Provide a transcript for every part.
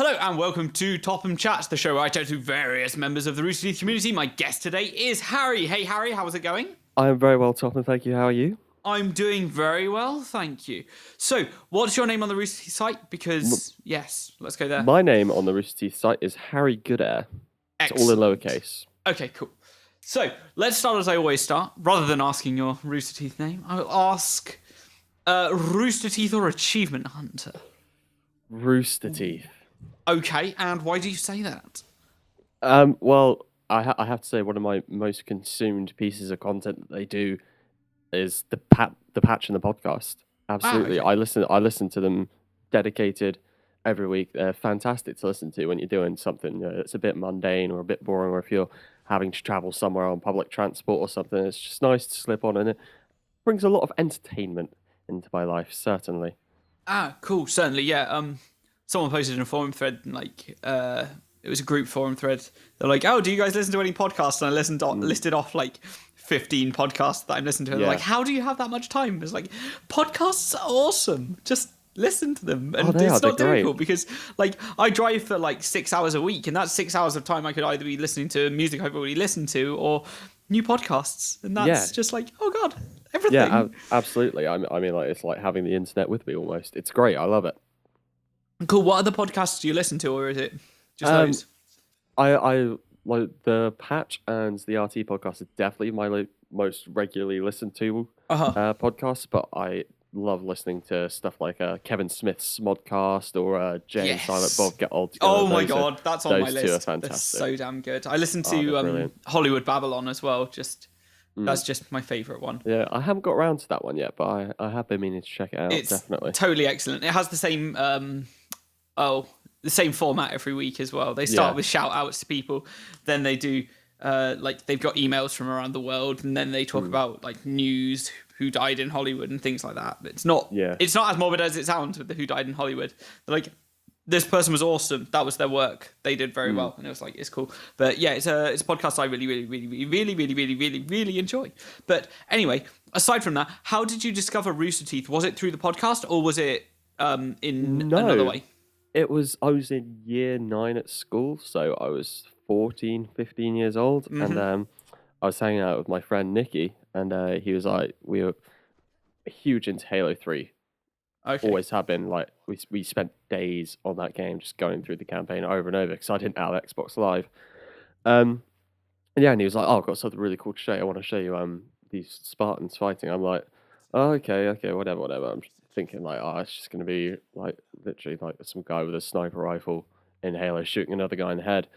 Hello and welcome to Topham Chats, the show where I chat to various members of the Rooster Teeth community. My guest today is Harry. Hey Harry, how's it going? I am very well, Topham, thank you. How are you? I'm doing very well, thank you. So, what's your name on the Rooster Teeth site? Because, yes, let's go there. My name on the Rooster Teeth site is HarryGoodair. It's all in lowercase. Okay, cool. So, let's start as I always start. Rather than asking your Rooster Teeth name, I will ask Rooster Teeth or Achievement Hunter? Rooster Teeth. Okay, and why do you say that? Well, I have to say one of my most consumed pieces of content that they do is the patch and the podcast. Absolutely, okay. I listen to them dedicated every week. They're fantastic to listen to when you're doing something that's a bit mundane or a bit boring, or if you're having to travel somewhere on public transport or something. It's just nice to slip on, and it brings a lot of entertainment into my life. Certainly. Cool. Certainly, yeah. Someone posted in a forum thread, it was a group forum thread. They're like, "Oh, do you guys listen to any podcasts?" And I listed off like 15 podcasts that I'm listening to. And they're like, "How do you have that much time?" It's like, podcasts are awesome. Just listen to them, and it's not difficult because, like, I drive for like 6 hours a week, and that's 6 hours of time I could either be listening to music I've already listened to or new podcasts, and that's just like, oh god, everything. Yeah, absolutely. I mean, like, it's like having the internet with me almost. It's great. I love it. Cool. What other podcasts do you listen to, or is it just those? I like the Patch and the RT podcast are definitely my most regularly listened to podcasts, but I love listening to stuff like Kevin Smith's Modcast or Jay and Silent Bob Get Old Together. Oh my god, that's on my list. Those two are fantastic. That's so damn good. I listen to Hollywood Babylon as well. That's just my favourite one. Yeah, I haven't got around to that one yet, but I have been meaning to check it out. It's definitely totally excellent. It has the same the same format every week as well. They start with shout outs to people, then they do like they've got emails from around the world, and then they talk about like news, who died in Hollywood and things like that. But it's not as morbid as it sounds with the who died in Hollywood. They're like, this person was awesome. That was their work. They did very well, and it was like, it's cool. But yeah, it's a podcast I really enjoy. But anyway, aside from that, how did you discover Rooster Teeth? Was it through the podcast, or was it in another way? I was in year 9 at school, so I was 14, 15 years old, and I was hanging out with my friend Nicky, and he was like, we were huge into Halo 3. Okay. Always have been. Like, we spent days on that game just going through the campaign over and over because I didn't have Xbox Live. And he was like, "Oh, I've got something really cool to show you. I want to show you these Spartans fighting." I'm like, "Oh, okay, whatever." I'm thinking like, "Oh, it's just gonna be like literally like some guy with a sniper rifle in Halo shooting another guy in the head."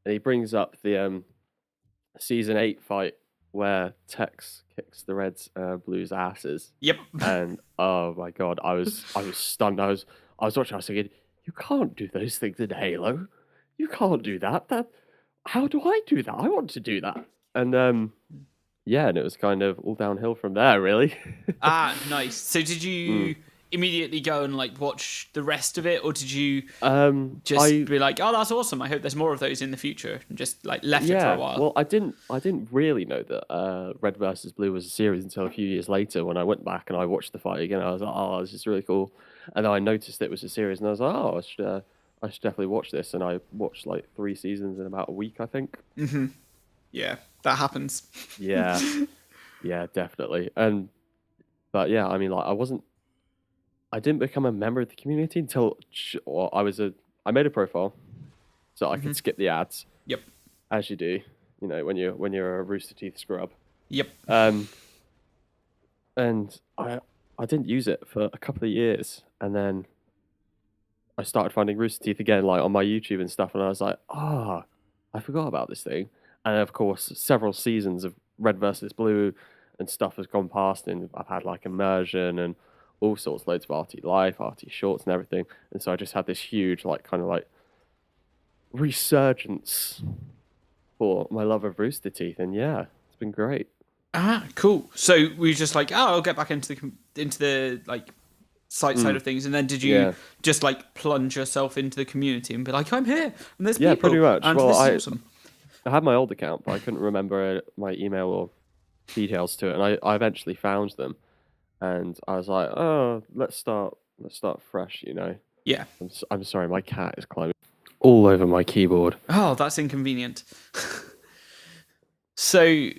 And he brings up the season 8 fight where Tex kicks the Reds Blues asses. Yep. And oh my god, I was stunned. I was watching. I was thinking, you can't do those things in Halo. You can't do that. How do I do that? I want to do that. And and it was kind of all downhill from there, really. Nice. So did you immediately go and like watch the rest of it, or did you be like, "Oh, that's awesome. I hope there's more of those in the future," and just like left it for a while? Well, I didn't really know that Red versus Blue was a series until a few years later when I went back and I watched the fight again. I was like, "Oh, this is really cool," and then I noticed it was a series, and I was like, "Oh, I should definitely watch this." And I watched like 3 seasons in about a week, I think. Mm-hmm. Yeah, that happens. Yeah, definitely. But yeah, I mean, like, I didn't become a member of the community until I made a profile so I could skip the ads. Yep. As you do, when you're a Rooster Teeth scrub. Yep. And I didn't use it for a couple of years, and then I started finding Rooster Teeth again, like on my YouTube and stuff, and I was like, I forgot about this thing. And of course, several seasons of Red versus Blue and stuff has gone past, and I've had like immersion and all sorts, loads of RT Life, RT Shorts and everything. And so I just had this huge, like, kind of like resurgence for my love of Rooster Teeth. And yeah, it's been great. Cool. So we were just like, I'll get back into the like site side of things. And then did you just like plunge yourself into the community and be like, I'm here and there's people. Yeah, pretty much. And this is awesome. I had my old account, but I couldn't remember my email or details to it. And I eventually found them. And I was like, "Oh, let's start fresh," Yeah. I'm sorry, my cat is climbing all over my keyboard. Oh, that's inconvenient. So,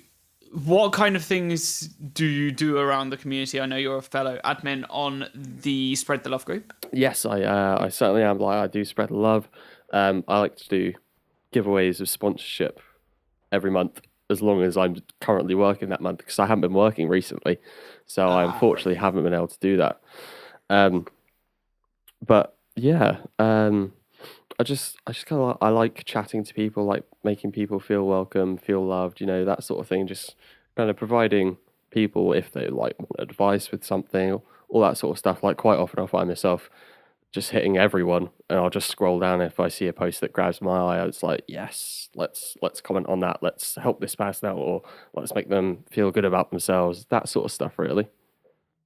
what kind of things do you do around the community? I know you're a fellow admin on the Spread the Love group. Yes, I certainly am. Like, I do spread the love. I like to do giveaways of sponsorship every month, as long as I'm currently working that month, because I haven't been working recently, so I unfortunately haven't been able to do that. Um, but yeah, I just kind of I like chatting to people, like making people feel welcome, feel loved, that sort of thing. Just kind of providing people if they like want advice with something, all that sort of stuff. Like quite often, I find myself just hitting everyone, and I'll just scroll down if I see a post that grabs my eye. It's like, yes, let's comment on that. Let's help this person out, or let's make them feel good about themselves. That sort of stuff, really.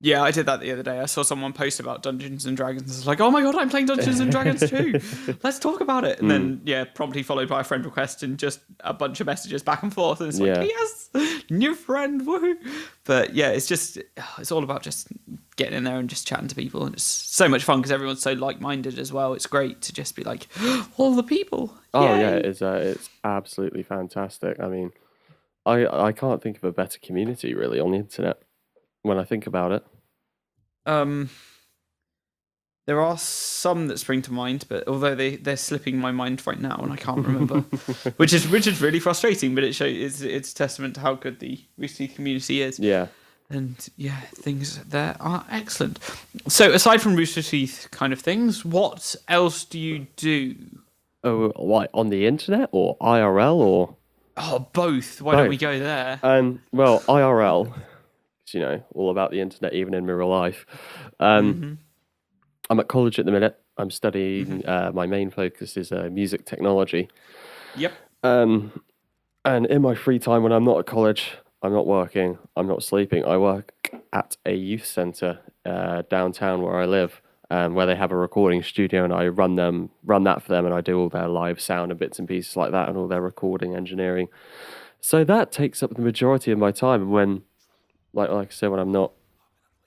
Yeah, I did that the other day. I saw someone post about Dungeons and Dragons. It's like, oh my god, I'm playing Dungeons and Dragons too. Let's talk about it. And then, yeah, promptly followed by a friend request and just a bunch of messages back and forth. And it's like, yes, new friend, woohoo. But yeah, it's all about just getting in there and just chatting to people. And it's so much fun because everyone's so like-minded as well. It's great to just be like, all the people. Oh Yay. yeah, it's absolutely fantastic. I mean, I can't think of a better community really on the internet when I think about it. There are some that spring to mind, but although they're slipping my mind right now and I can't remember, which is really frustrating. But it's a testament to how good the Rooster Teeth community is. Yeah. And yeah, things there are excellent. So aside from Rooster Teeth kind of things, what else do you do? Oh, what, on the internet or IRL or? Oh, both. Why don't we go there? Well, IRL, all about the internet, even in real life. I'm at college at the minute. I'm studying. My main focus is music technology. Yep. And in my free time when I'm not at college, I'm not working. I'm not sleeping. I work at a youth centre downtown where I live, where they have a recording studio, and I run that for them, and I do all their live sound and bits and pieces like that, and all their recording engineering. So that takes up the majority of my time. And when, like I said, when I'm not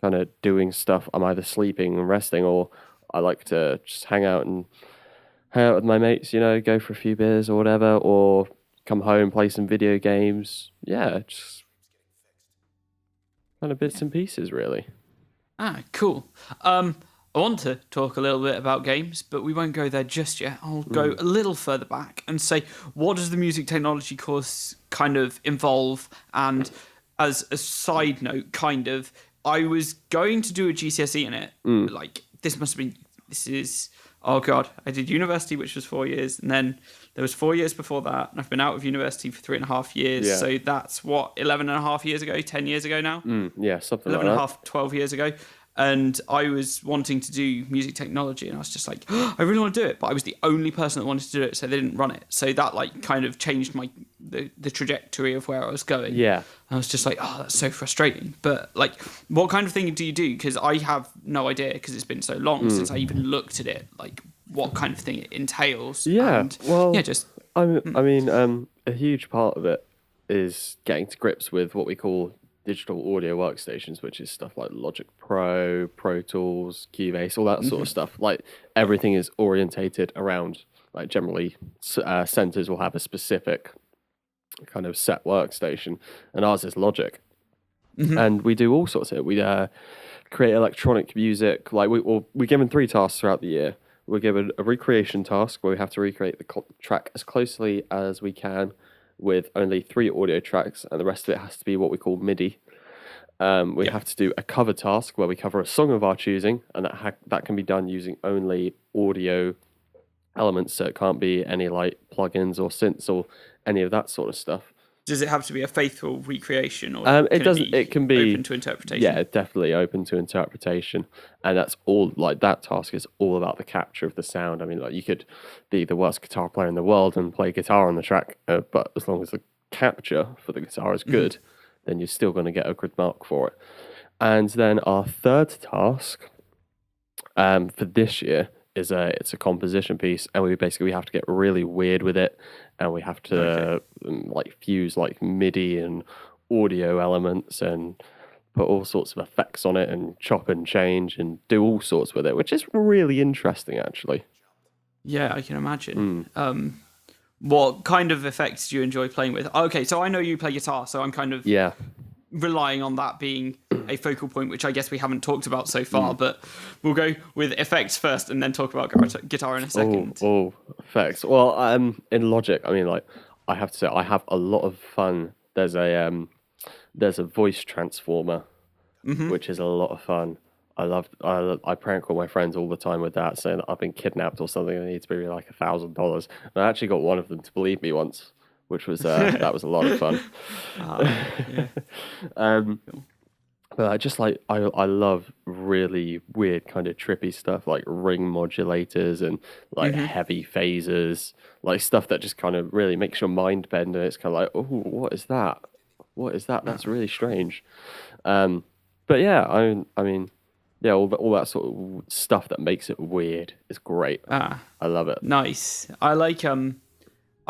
kind of doing stuff, I'm either sleeping and resting, or I like to just hang out with my mates, go for a few beers or whatever, or come home, play some video games. Yeah, just kind of bits and pieces, really. Cool. I want to talk a little bit about games, but we won't go there just yet. I'll go a little further back and say, what does the music technology course kind of involve? And as a side note, I was going to do a GCSE in it. Like, oh God, I did university, which was 4 years. And then there was 4 years before that. And I've been out of university for 3.5 years. Yeah. So that's 11 and a half years ago, 10 years ago now. Yeah, something 11 like and that. a half, 12 years ago. And I was wanting to do music technology, and I was just like, I really want to do it, but I was the only person that wanted to do it, so they didn't run it. So that kind of changed the trajectory of where I was going. Yeah. I was just like, oh, that's so frustrating. But what kind of thing do you do? Because I have no idea, because it's been so long since I even looked at it. Like, what kind of thing it entails. Yeah. And, well, yeah, just. I mean, a huge part of it is getting to grips with what we call digital audio workstations, which is stuff like Logic Pro, Pro Tools, Cubase, all that sort of stuff. Like, everything is orientated around, like, generally centers will have a specific kind of set workstation, and ours is Logic. And we do all sorts of it. We create electronic music. Like, we're given 3 tasks throughout the year. We're given a recreation task where we have to recreate the track as closely as we can with only 3 audio tracks, and the rest of it has to be what we call MIDI. We have to do a cover task where we cover a song of our choosing, and that can be done using only audio elements, so it can't be any like plugins or synths or any of that sort of stuff. Does it have to be a faithful recreation, or it can be open to interpretation? Yeah, definitely open to interpretation, and that's all. Like, that task is all about the capture of the sound. I mean, like, you could be the worst guitar player in the world and play guitar on the track, but as long as the capture for the guitar is good, then you're still going to get a good mark for it. And then our third task for this year is it's a composition piece, and we have to get really weird with it, and we have to like fuse like MIDI and audio elements and put all sorts of effects on it and chop and change and do all sorts with it, which is really interesting, actually. Yeah, I can imagine. Mm. What kind of effects do you enjoy playing with? Okay, so I know you play guitar, so I'm kind of Yeah. relying on that being a focal point, which I guess we haven't talked about so far, Mm. but we'll go with effects first and then talk about guitar in a Oh, second. oh, effects. Well, in Logic, I mean, like, I have to say, I have a lot of fun. There's a voice transformer, which is a lot of fun. I prank all my friends all the time with that, saying that I've been kidnapped or something and I need to be like $1,000. And I actually got one of them to believe me once, which was that was a lot of fun. Yeah. um, Cool. but I just like I love really weird kind of trippy stuff like ring modulators and like heavy phasers, like stuff that just kind of really makes your mind bend and it's kind of like, oh, what is that? What is that? That's really strange. Um, but yeah, I mean, yeah, all that sort of stuff that makes it weird is great. I love it. Nice. I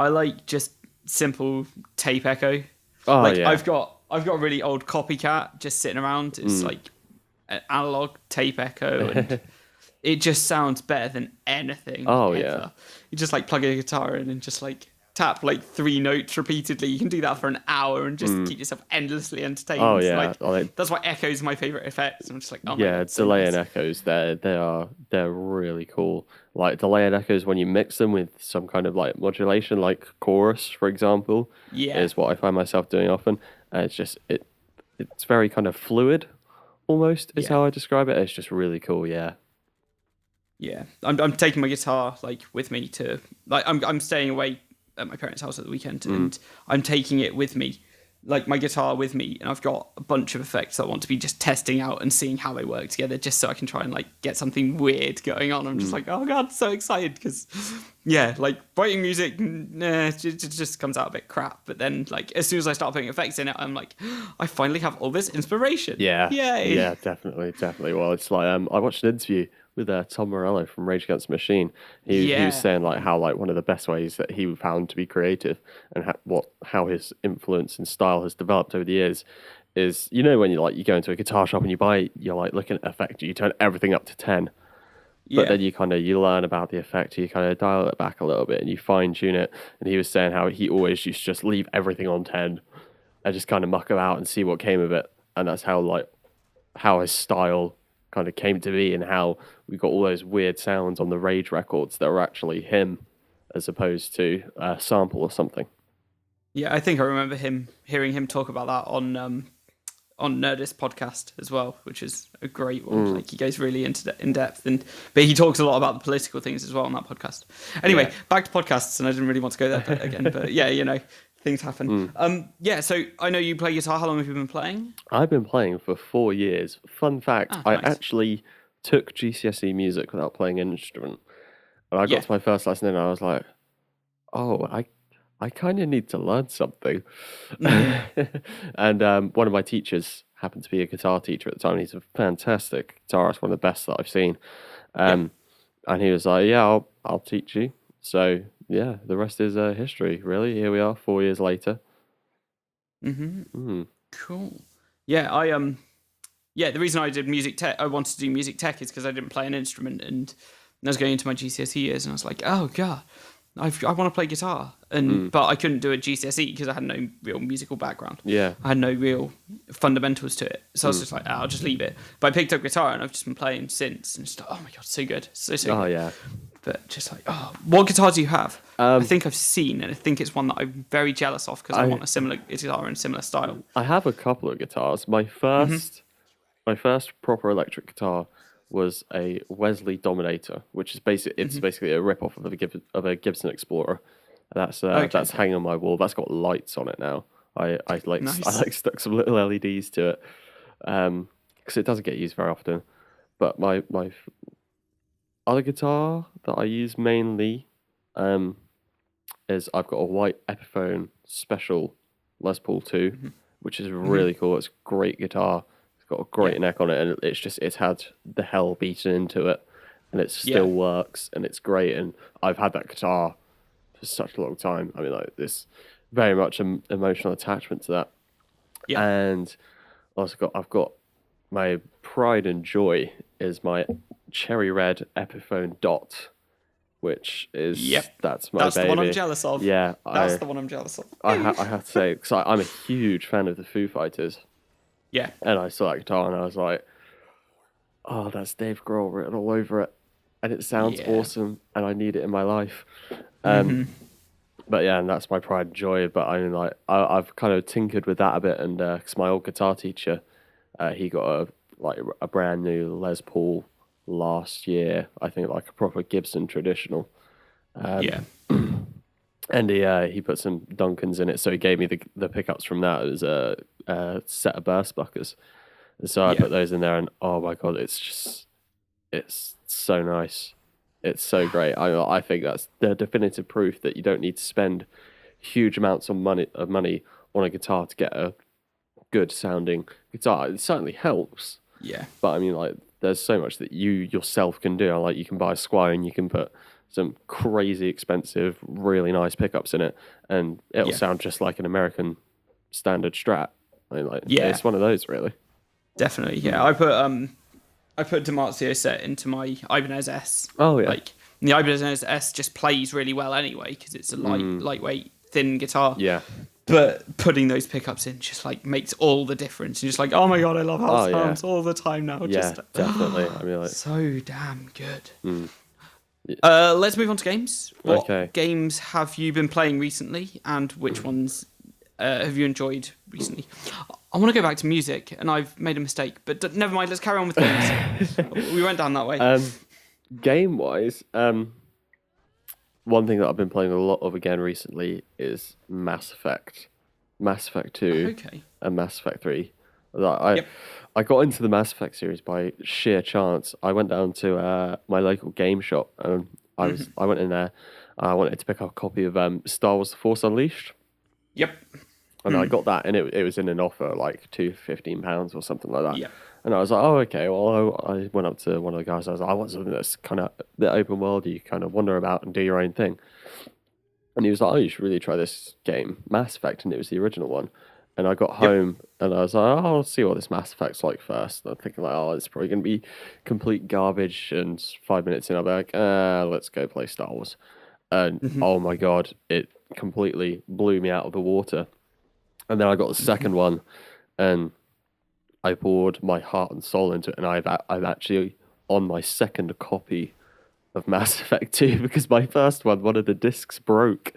like just simple tape echo. Oh Like yeah. I've got a really old copycat just sitting around. It's like an analog tape echo, and it just sounds better than anything Oh ever. yeah. You just like plug a guitar in and just like tap like 3 notes repeatedly. You can do that for an hour and just keep yourself endlessly entertained. Oh yeah. Like that's why echo's my favorite effect. I'm just like, oh my Yeah, god, so delay nice. and echoes, they're really cool. Like delay and echoes when you mix them with some kind of like modulation, like chorus, for example, Yeah, is what I find myself doing often. And it's very kind of fluid, almost is yeah. how I describe it. It's just really cool, yeah. Yeah, I'm taking my guitar like with me to like I'm staying away at my parents' house at the weekend, and I'm taking it with me, like my guitar with me, and I've got a bunch of effects that I want to be just testing out and seeing how they work together, just so I can try and like get something weird going on. I'm just like, oh god, so excited because, yeah, like writing music, nah, it just comes out a bit crap. But then like as soon as I start putting effects in it, I'm like, I finally have all this inspiration. Yeah, Yay! yeah, definitely, definitely. Well, it's like I watched an interview with Tom Morello from Rage Against the Machine. He was Yeah, saying like how like one of the best ways that he found to be creative and how his influence and style has developed over the years is when you go into a guitar shop and you're like looking at effect, you turn everything up to 10, but yeah. then you learn about the effect, you kind of dial it back a little bit and you fine tune it. And he was saying how he always used to just leave everything on 10 and just kind of muck about and see what came of it. And that's how his style kind of came to be and how we got all those weird sounds on the Rage records that were actually him as opposed to a sample or something. Yeah, I think I remember hearing him talk about that on Nerdist podcast as well, which is a great one. Like he goes really in depth, but he talks a lot about the political things as well on that podcast. Anyway, Yeah. back to podcasts, and I didn't really want to go there again, but yeah, things happen. Yeah, so I know you play guitar. How long have you been playing? I've been playing for 4 years. Fun fact, I Nice. actually took GCSE music without playing an instrument. And I got Yeah. to my first lesson and I was like, oh, I kind of need to learn something. And one of my teachers happened to be a guitar teacher at the time. And he's a fantastic guitarist, one of the best that I've seen. Yeah. And he was like, yeah, I'll teach you. So yeah, the rest is history, really. Here we are, 4 years later. Cool. Yeah, yeah, the reason I did music tech, I wanted to do music tech is because I didn't play an instrument, and I was going into my GCSE years, and I was like, oh god, I want to play guitar, but I couldn't do a GCSE because I had no real musical background. Yeah. I had no real fundamentals to it, so I was just like, I'll just leave it. But I picked up guitar, and I've just been playing since, and just oh my god, so good, so Oh good. yeah. But just like, what guitar do you have? I Um, think I've seen, and I think it's one that I'm very jealous of because I want a similar guitar and similar style. I have a couple of guitars. My first proper electric guitar was a Wesley Dominator, which is basically a rip off of a Gibson Explorer. That's Okay. that's hanging on my wall. That's got lights on it now. I Nice. stuck some little LEDs to it because it doesn't get used very often. But my other guitar that I use mainly um, is I've got a white Epiphone Special Les Paul 2, which is really cool. It's a great guitar. It's got a great Yeah. neck on it, and it's had the hell beaten into it, and it Yeah. still works, and it's great. And I've had that guitar for such a long time. I mean, like this, very much emotional attachment to that. Yeah. And I've got my pride and joy is my cherry red Epiphone Dot, which is Yep. that's my That's baby. the one I'm jealous of. Yeah, That's the one I'm jealous of. I have to say, because I'm a huge fan of the Foo Fighters, Yeah. and I saw that guitar and I was like, oh, that's Dave Grohl written all over it, and it sounds Yeah. awesome, and I need it in my life. Mm-hmm. But yeah, and that's my pride and joy. But I mean, like, I've kind of tinkered with that a bit, and because my old guitar teacher, he got a brand new Les Paul last year. I think like a proper Gibson traditional, Yeah. and he put some Duncans in it. So he gave me the pickups from that as a set of burst buckers. And so I Yeah. put those in there, and oh my god, it's so nice. It's so great. I think that's the definitive proof that you don't need to spend huge amounts of money on a guitar to get a good sounding guitar. It certainly helps, Yeah. but I mean, like, there's so much that you yourself can do. Like, you can buy a Squire and you can put some crazy expensive, really nice pickups in it, and it'll Yeah. sound just like an American standard Strat. I mean, like, Yeah. it's one of those, really. Definitely. Yeah. I put DiMarzio set into my Ibanez S. Oh yeah. Like the Ibanez S just plays really well anyway because it's a lightweight, thin guitar. Yeah. But putting those pickups in just like makes all the difference. You're just like, oh my god, I love how it sounds all the time now. Yeah, Just definitely. I mean, like, so damn good. Yeah. Let's move on to games. What Okay. games have you been playing recently, and which ones have you enjoyed recently? I want to go back to music, and I've made a mistake, but never mind. Let's carry on with games. We went down that way. Game wise, one thing that I've been playing a lot of again recently is Mass Effect, Mass Effect 2, Okay. and Mass Effect 3. I got into the Mass Effect series by sheer chance. I went down to my local game shop, and I went in there. I wanted to pick up a copy of Star Wars: The Force Unleashed. Yep. And I got that, and it was in an offer, like £15 or something like that. Yeah. And I was like, oh, okay. Well, I went up to one of the guys. I was like, I want something that's kind of the open world. You kind of wander about and do your own thing. And he was like, oh, you should really try this game, Mass Effect. And it was the original one. And I got home, and I was like, oh, I'll see what this Mass Effect's like first. And I'm thinking, like, oh, it's probably going to be complete garbage. And 5 minutes in, I'll be like, let's go play Star Wars. And oh my God, it completely blew me out of the water. And then I got the second one, and I poured my heart and soul into it. And I'm actually on my second copy of Mass Effect 2 because my first one of the discs broke.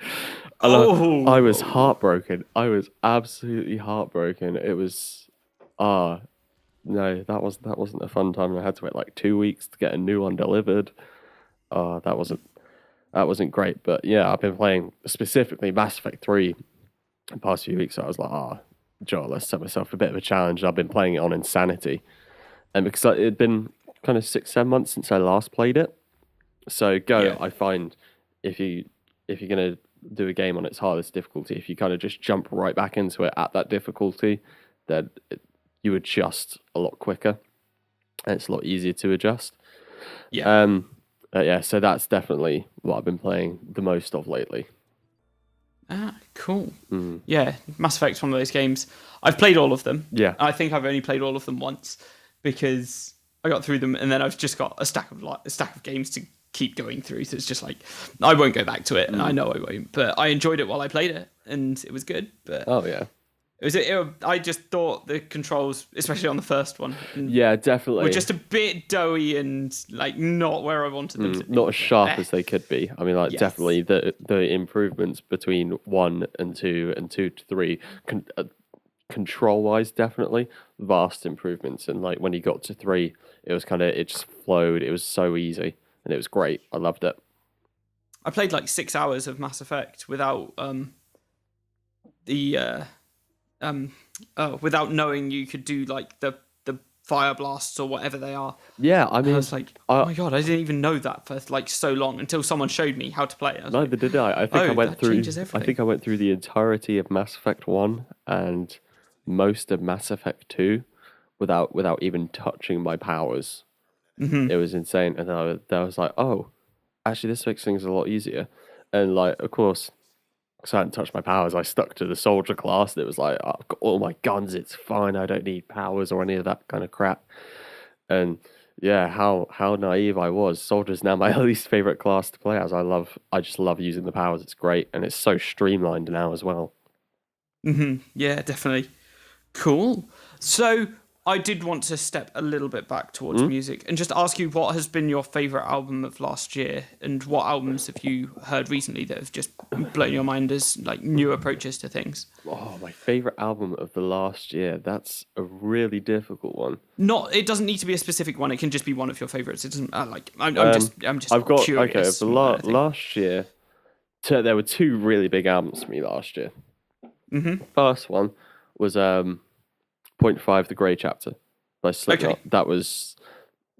And I was heartbroken. I was absolutely heartbroken. It was, no, that wasn't a fun time. I had to wait like 2 weeks to get a new one delivered. That wasn't great. But yeah, I've been playing specifically Mass Effect 3 the past few weeks. So I was like, Joel, let's set myself a bit of a challenge. I've been playing it on Insanity, and because it had been kind of 6-7 months since I last played it, so I find if you're gonna do a game on its hardest difficulty, if you kind of just jump right back into it at that difficulty, then you adjust a lot quicker, and it's a lot easier to adjust. Yeah. Yeah. So that's definitely what I've been playing the most of lately. Cool. Yeah, Mass Effect's one of those games. I've played all of them. Yeah. I think I've only played all of them once because I got through them, and then I've just got a stack of games to keep going through. So it's just like I won't go back to it, and I know I won't. But I enjoyed it while I played it, and it was good. But oh yeah. I just thought the controls, especially on the first one, yeah, definitely, were just a bit doughy and like not where I wanted them to be. Not as sharp as they could be. I mean, like, definitely the improvements between 1 and 2 and 2 to 3, control wise, definitely vast improvements. And like when you got to 3, it was it just flowed. It was so easy, and it was great. I loved it. I played like 6 hours of Mass Effect without without knowing you could do like the fire blasts or whatever they are. Yeah, I mean, I was like, oh my god, I didn't even know that for like so long until someone showed me how to play it. Neither did I. I think I went through. I think I went through the entirety of Mass Effect 1 and most of Mass Effect 2 without even touching my powers. Mm-hmm. It was insane, and then I was like, oh, actually, this makes things a lot easier. And like, of course, because I hadn't touched my powers, I stuck to the soldier class. And it was like, I've got all my guns, it's fine. I don't need powers or any of that kind of crap. And Yeah, how naive I was. Soldier's now my least favorite class to play as. I just love using the powers. It's great, and it's so streamlined now as well. Yeah, definitely. Cool. So I did want to step a little bit back towards Hmm? music and just ask you what has been your favourite album of last year, and what albums have you heard recently that have just blown your mind as like new approaches to things? Oh, my favorite album of the last year. That's a really difficult one. Not. It doesn't need to be a specific one. It can just be one of your favourites. It doesn't like. I'm just I've got okay. Of curious the more than anything. last year, there were two really big albums for me last year. Mm-hmm. First one was Point Five, The Grey Chapter by Slipknot. Okay. That was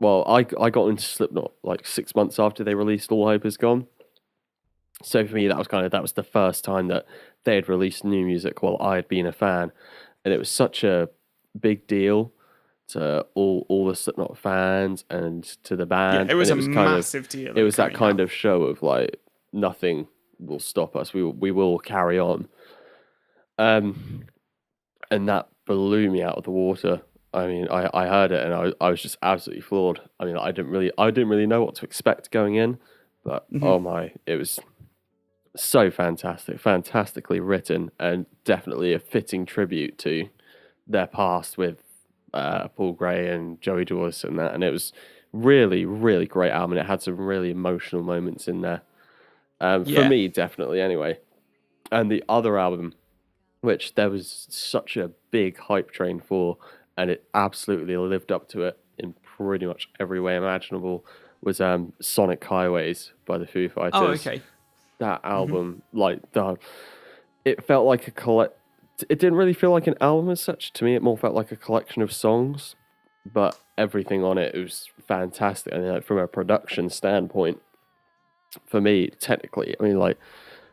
I got into Slipknot like 6 months after they released All Hope Is Gone. So for me, that was the first time that they had released new music while I had been a fan, and it was such a big deal to all the Slipknot fans and to the Yeah, band. it was And a massive deal. it was that coming kind out. of show of like nothing will stop us. We will carry on. Um, and that blew me out of the water. I mean, I heard it and I was just absolutely floored. I mean, I didn't really know what to expect going in, but oh my, it was so fantastic, fantastically written, and definitely a fitting tribute to their past with Paul Gray and Joey Joyce and that. And it was really, really great album. And it had some really emotional moments in there. For Yeah. me, definitely, anyway. And the other album, which there was such a big hype train for, and it absolutely lived up to it in pretty much every way imaginable, was Sonic Highways by the Foo Oh, Fighters. okay. That album, it felt like a collect. It didn't really feel like an album as such. To me, it more felt like a collection of songs, but everything on it was fantastic. And like, from a production standpoint, for me, technically, I mean, like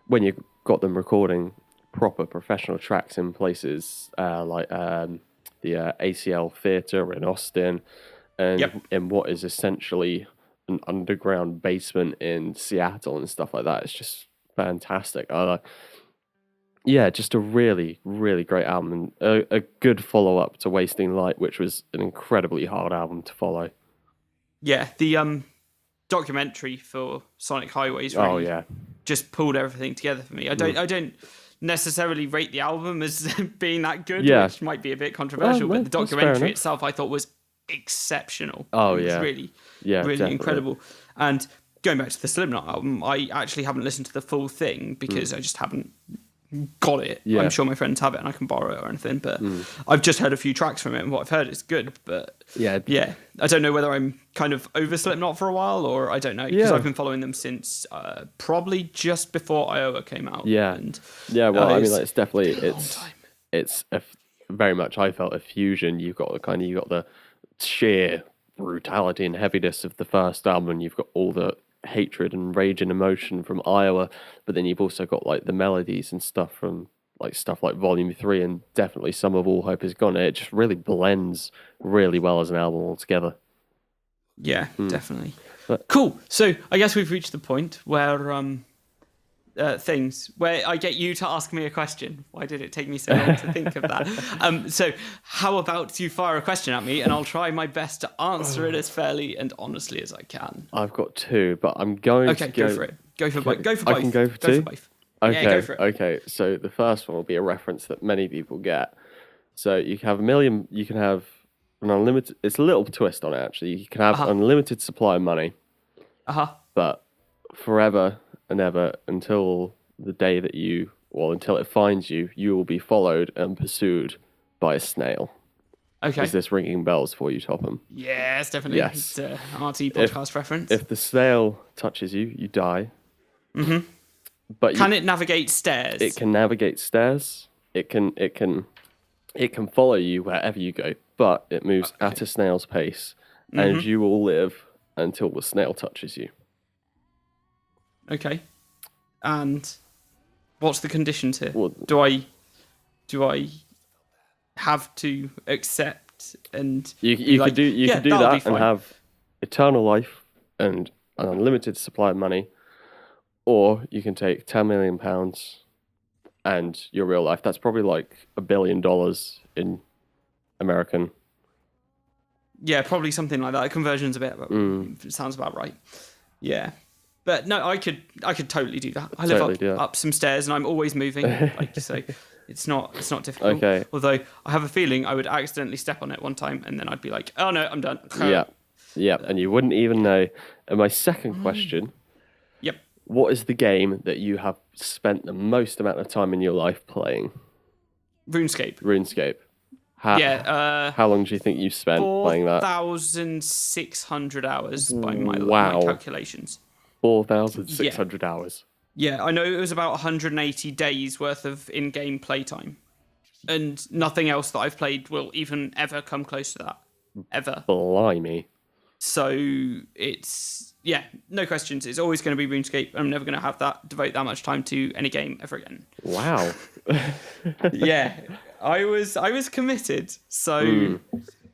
when you got them recording proper professional tracks in places the ACL Theatre in Austin, and Yep. in what is essentially an underground basement in Seattle and stuff like that. It's just fantastic. Yeah, just a really, really great album and a good follow up to Wasting Light, which was an incredibly hard album to follow. Yeah. The documentary for Sonic Highways Oh really yeah, just pulled everything together for me. I don't necessarily rate the album as being that good, Yeah. which might be a bit controversial, no, but the that's fair documentary enough. itself I thought was exceptional. Oh, It was yeah. really, Yeah, really definitely. incredible. And going back to the Slipknot album, I actually haven't listened to the full thing because I just haven't got it. Yeah. I'm sure my friends have it and I can borrow it or anything, but I've just heard a few tracks from it and what I've heard is good, but Yeah. yeah, I don't know whether I'm kind of over Slipknot for a while or I don't know because Yeah. I've been following them since probably just before Iowa came out. Yeah. And Yeah, well, I mean, like, it's been definitely a long time. it's very much. I felt a fusion. You've got the sheer brutality and heaviness of the first album, and you've got all the hatred and rage and emotion from Iowa, but then you've also got like the melodies and stuff like Volume 3, and definitely some of All Hope Is Gone. It just really blends really well as an album altogether. Yeah, definitely. But- Cool. So I guess we've reached the point where things where I get you to ask me a question. Why did it take me so long to think of that? So how about you fire a question at me and I'll try my best to answer it as fairly and honestly as I can. I've got two, but I'm going Okay, to go. go for it. Go for both. Go for both. I can go for two? both. Okay, Yeah, go for it. okay. So the first one will be a reference that many people get. So you can have a million. You can have an unlimited. It's a little twist on it actually. You can have unlimited supply of money, but forever and ever until the day that until it finds you, you will be followed and pursued by a snail. Okay. Is this ringing bells for you, Topham? Yes, definitely. Yes. It's an RT podcast reference. If the snail touches you, you die. Mm-hmm. But Can it navigate stairs? it can navigate stairs. It can follow you wherever you go, but it moves at a snail's pace, and you will live until the snail touches you. Okay. And what's the conditions here? Well, do I have to accept and You like, could do yeah, could do that'll be that and fine. have eternal life and an unlimited supply of money, or you can take £10 million and your real life. That's probably like $1 billion in American Yeah, probably something like that. Conversion's a bit. It sounds about right. Yeah, but no, I could totally do that. I live up some stairs, and I'm always moving. Like so, it's not difficult. Okay. Although I have a feeling I would accidentally step on it one time, and then I'd be like, "Oh no, I'm done." Yeah, and you wouldn't even know. And my second question. Yep. What is the game that you have spent the most amount of time in your life playing? RuneScape. How long do you think you've spent playing that? 4,600 hours by my calculations. 4,600 hours. Yeah, I know it was about 180 days worth of in-game playtime. And nothing else that I've played will even ever come close to that. Ever. Blimey. So it's, no questions. It's always going to be RuneScape. I'm never going to devote that much time to any game ever again. Wow. Yeah, I was committed. So,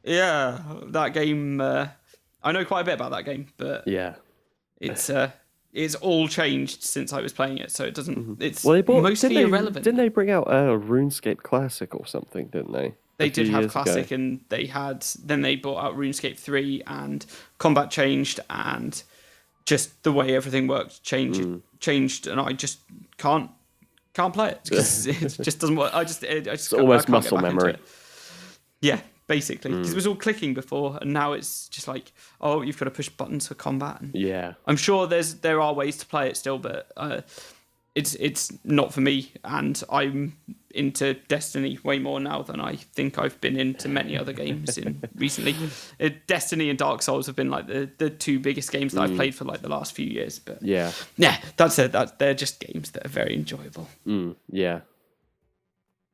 that game, I know quite a bit about that game, but it's all changed since I was playing it. So it doesn't, it's mostly irrelevant. Didn't they bring out a RuneScape Classic or something, didn't they? They did have Classic, and then they brought out RuneScape 3, and combat changed, and just the way everything worked changed, and I just can't play it because it just doesn't work. It's almost muscle memory. Yeah, basically, because it was all clicking before, and now it's just like, oh, you've got to push buttons for combat. And I'm sure there are ways to play it still, but it's not for me, and I'm into Destiny way more now than I think I've been into many other games recently. Destiny and Dark Souls have been like the two biggest games that I've played for like the last few years. But that's it. They're just games that are very enjoyable. Yeah.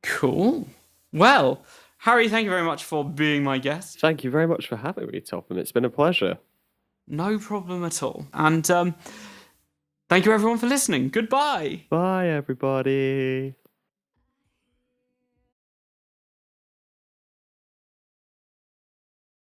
Cool. Well, Harry, thank you very much for being my guest. Thank you very much for having me, Topham. It's been a pleasure. No problem at all. And thank you everyone for listening. Goodbye. Bye, everybody.